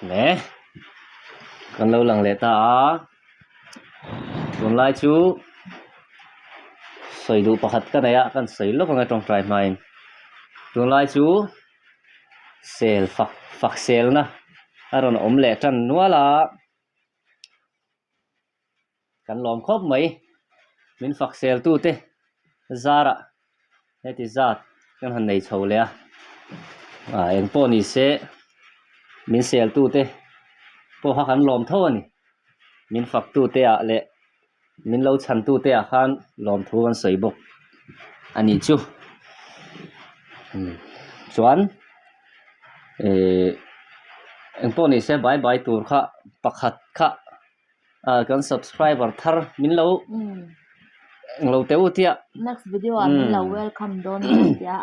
nè còn lâu lần lệ ta tuần lai chú sấy đủ bạc cái này á kan sấy lúc ngay trong trái mai tuần lai chú sale phạc sale na aron om lệ chân núa là kan lom khóc mấy min phạc sale tu te zara hết thì zat kan han nei chầu lệ em po ni se min sale tu te po ha kan lom thô ni min phạc tu te à lệ min lâu chăn tu te à khan lom thu kan sấy bốc anh ấy chú chuan em po ni se bye bye tur kha pakhat kha kan subscriber thar min lo teu tia next video min lo welcome don tia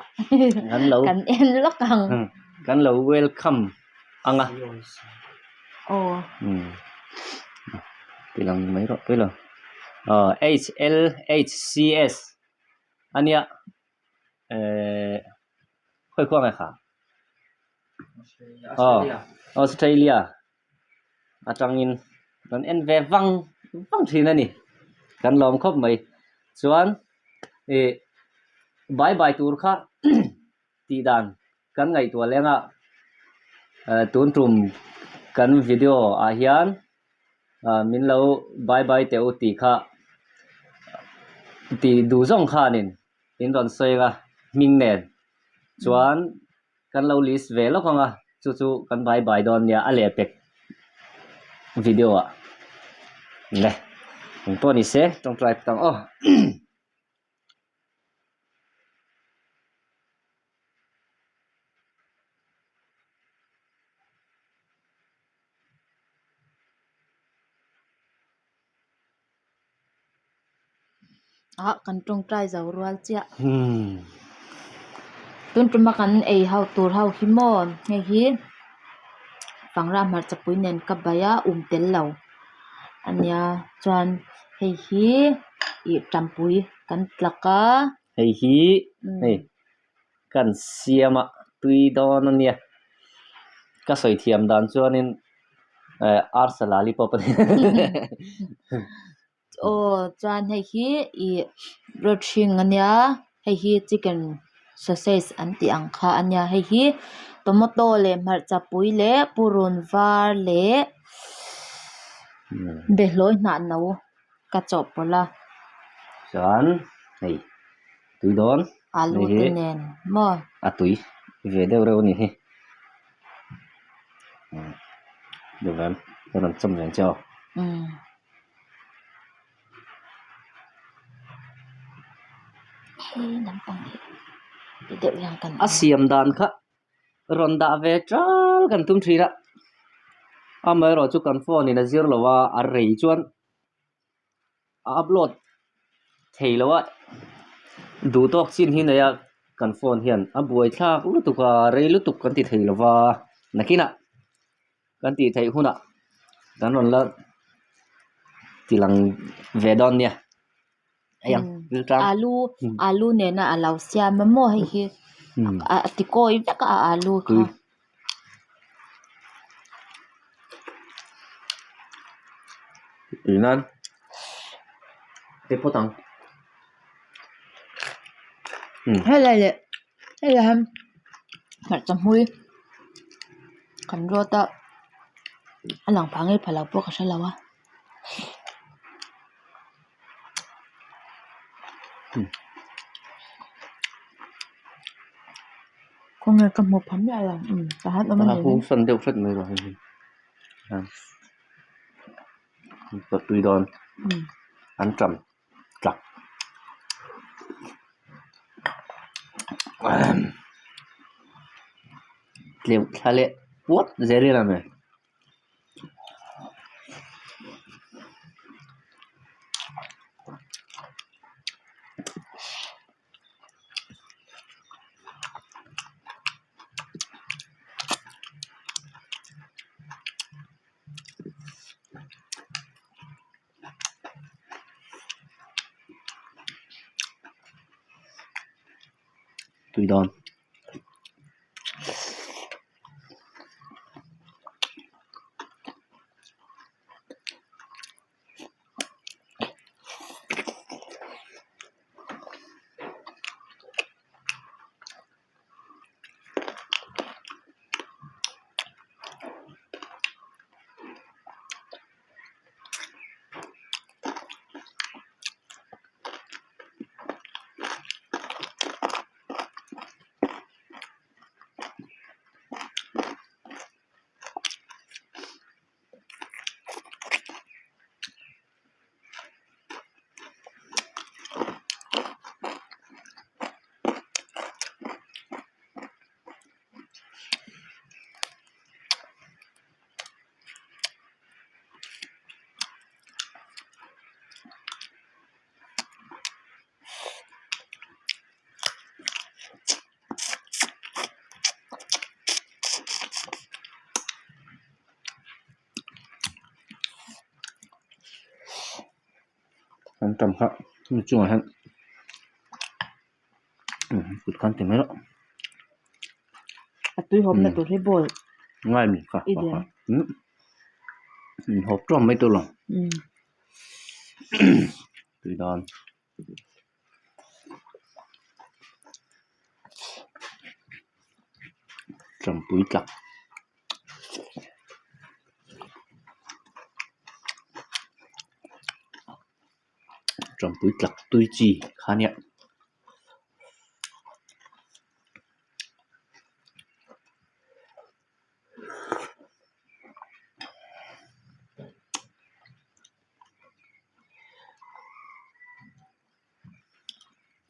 kan en lokang kan lo welcome anga tilang mấy rồi tới rồi HLHCS ania khơi khoang này hả Australia trang in kan en ve vang thì nè kan lom khop mai chuan bye bye tur kha ti dan kan ngai tua lenga tun trum kan video a hian min lo bye bye teu ti kha ti du zong kha nin in ron soiga ming nen chuan kan lo list ve lo khanga chu kan bye bye don ya ale pek video a le to ni se tong try tang kan trong trai giàu rual chia tun tuma kan ei hau tur hau hi mon nge hi fangra mar chapui nen ka baya tel lo ania chuan hei hi I tampui kan tlaka hei hi hei kan siama tui don ania ka soi thiam dan chuanin arsalali pop chuan hei hi I rothing ania hei hi chicken sausage anti angkha ania hei hi tomato le marchapui le purun var le behloi na no ka chop pola chuan hei tui don alu tenen mo tui ve deuh reuh ni hi được lắm cho làm châm lên cho nằm bằng cái điệu yang cần asiam dan kha ronda ve tral kan tum thira amai ro chu kan phone ina zir lowa a rei chuan upload thei lowa du tok chin hi na ya kan phone hian a buai thak lu tuka rei lu tuk kan ti thei lowa nakina kan ti thei huna kan ron la tilang ve don nia ayang alu ne na alau sia mamo hei hi ti koi veka alu kha inan te potang hele ham mar chamhui kan rota alang phangai phalau po ka salawa con người cầm một phấm lại là ta hát nó mình không xuân đều phật người rồi vật tùy đòn ăn trầm chặt liệu thay lệ what dễ đi làm này tùy đòn ăn trầm khác nói chung là hắn cụt khăn tìm hết đó Tôi hôm nay tôi thấy bồi ngay mình cả hộp tròn mấy tôi lòng tùy đòn trầm túi chặt trầm túi chặt túi chi khá nhẹ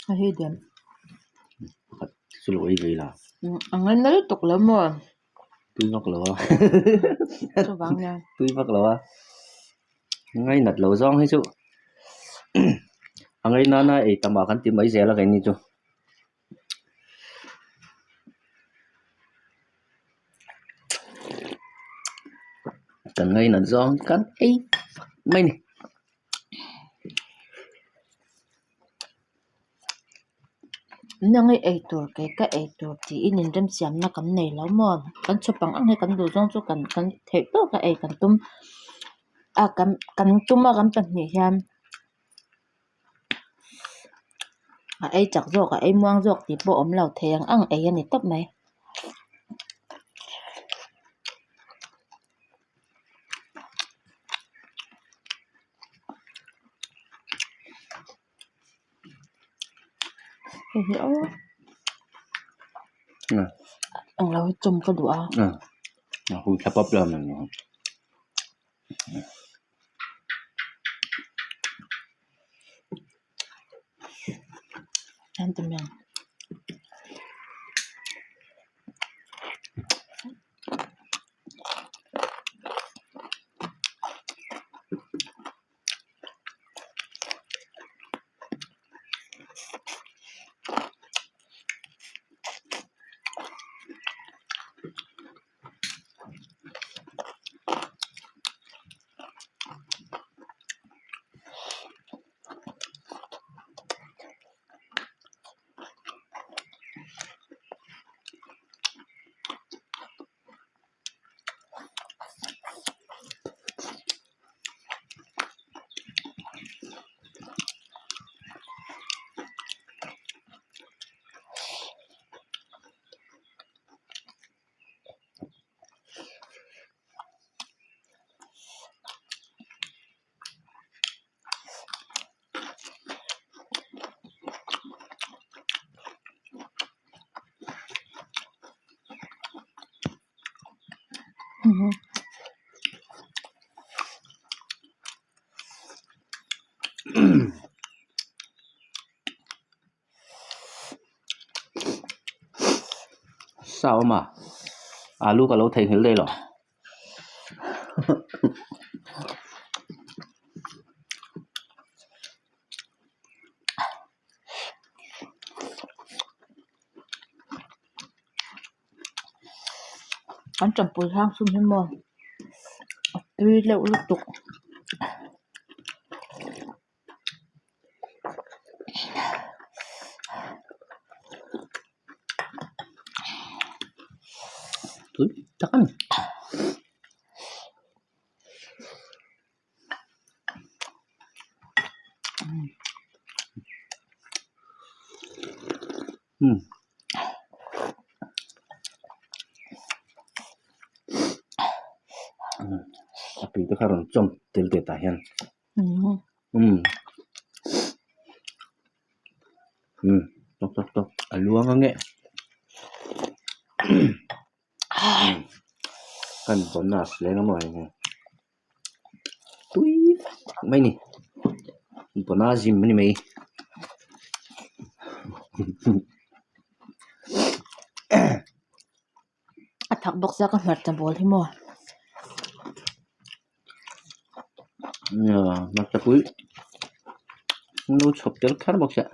hay điểm xin lỗi vì là ăn anh nói tục lắm mà túi mắc lửa cho bạn nha túi mắc lửa ngay nặt lửa giòn hay chú ang ay nana ay tamakan ti may zela kay nito kan ngay nặt giòn kan ay may ni nang ai tur cái ai tur thì in rem siam na kan nei lo mo kan chupang ang he kan du zong chu kan the to ka ai kan tum a kan tum a kan pan ni hiam a ai chak zo ka ai muang zok ti po om lo theng ang ai ani top mai hiểu ăn lâu chung có đủ không chắp bắp lên mình ăn tụi mình sao mà alu cả lâu thành hiểu đây rồi ăn chấm bùi hang sum hết mòn tuy lâu lúc tục túi chắc ăn tapi itu karon com tel tahian tok aluang nge kan bonas le ngamoy tui mai ni bonazim ni mai a thak bok za ka hmat ta bol hi mo mặc tapui nu chop tel khar bok sa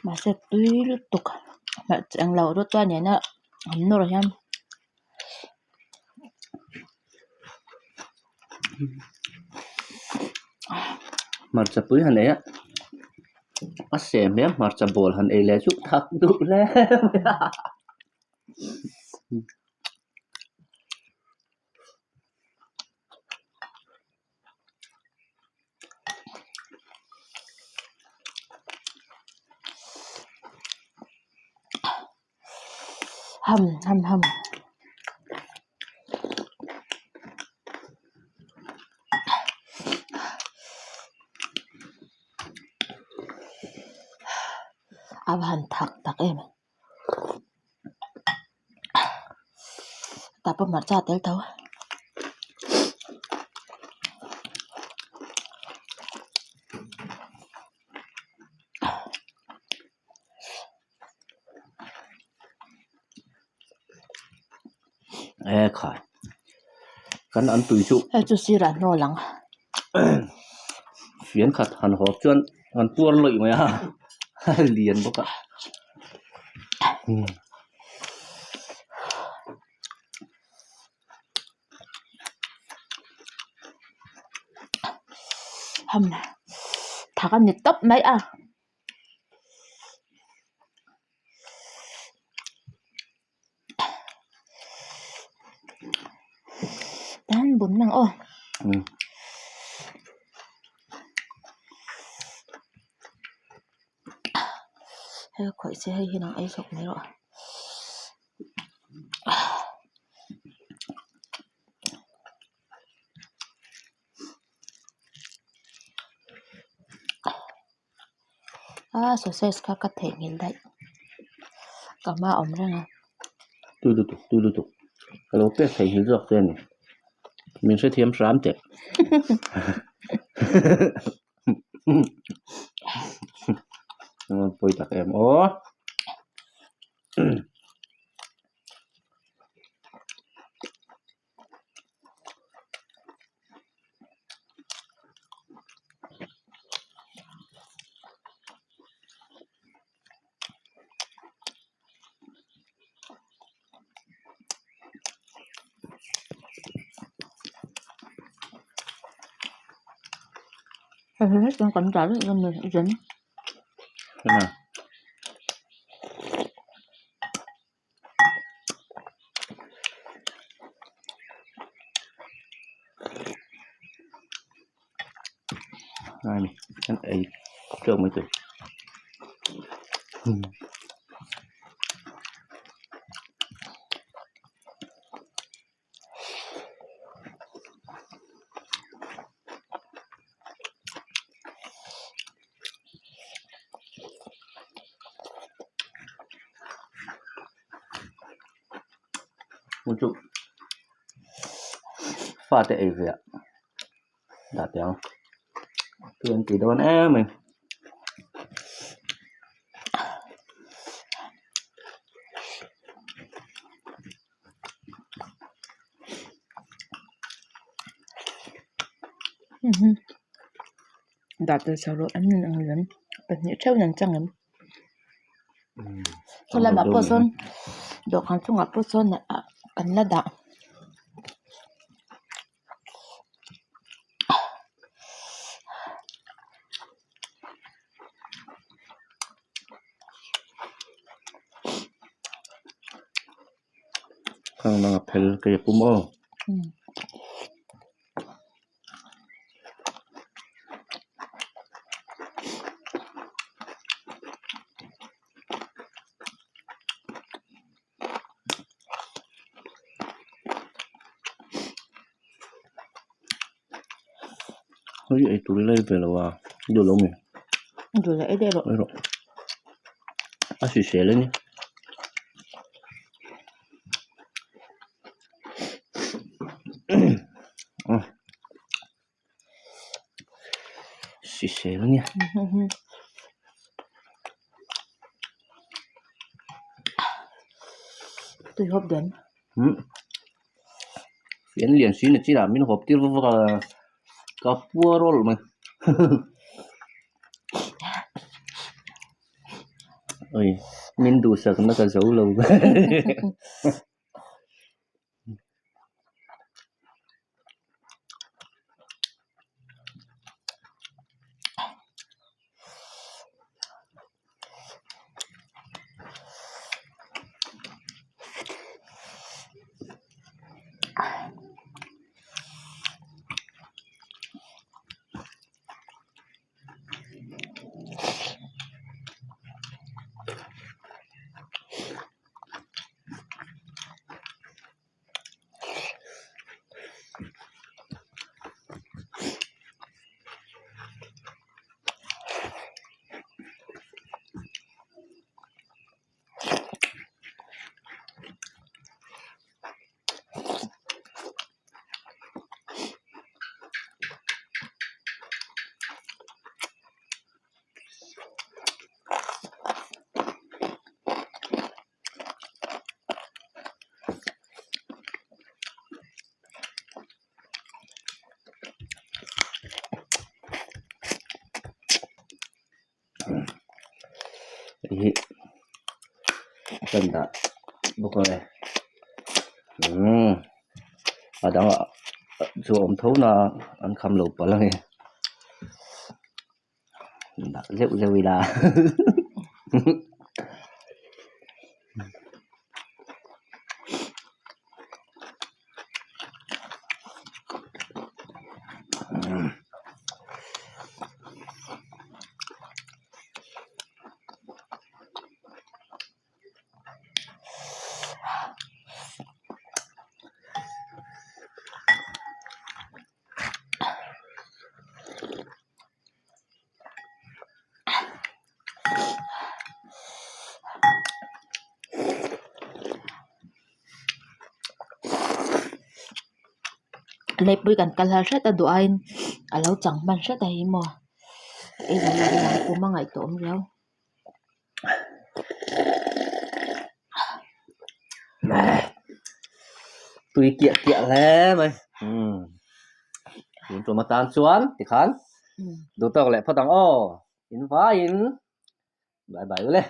mà sẽ tuy lúc tục mà ăn lâu đó toa nhảy nó hầm nó rồi ham marcha pui han e a sem me marcha bol han e le chu thak du le hầm اب han thak em tapa marcha tel tau e khai kan an tui chu ai chu sira no lang phiến khát hàn hộp chuan hàn tuôn lụi mày à liền bốc ạ hầm thak ani top mai a dan bún nang o hay khỏi sẽ hay khi nào ấy sọc này rồi sausage ka thể nghìn đấy cả ma ẩm ra nè tu tu cái lỗ biết thấy hình dọc trên này mình sẽ thêm sám tệ bôi tạc em ó hết con cắn trả được mình dính thế nào này này anh ấy trộn mấy tuổi một chút pha tệ về đã tiếng tiền tỷ đô em mình đã từ sau rồi anh ăn lớn bên những trâu nhận chẳng lắm cho là mà bớt son đồ hàng chung ngập bớt son này cần là đã không nó phải cái cúm ô ôi ấy tụi lấy về là vào đồ lông này rồi lại đây rồi rồi à xì xè lên nhé xì xè lên nhé tôi hấp đến phiến liền xí này chỉ là mình hộp tiêu vào cả pua rồi mà ôi mình đủ sợ nó cả dấu lâu hi kan da bốc rồi đang ạ dù ống thấu là ăn khăm lụp vào lăng đã rượu rượu là lấy bưởi cần cà rất là đồ anh à lâu chẳng bằng rất là hiếm mà em là cô mang ngày tôm rau tùy kiện kiện lẽ mày chúng mà tan chuan thì khán đồ tao lại phát tăng ô in vá in bye bye lên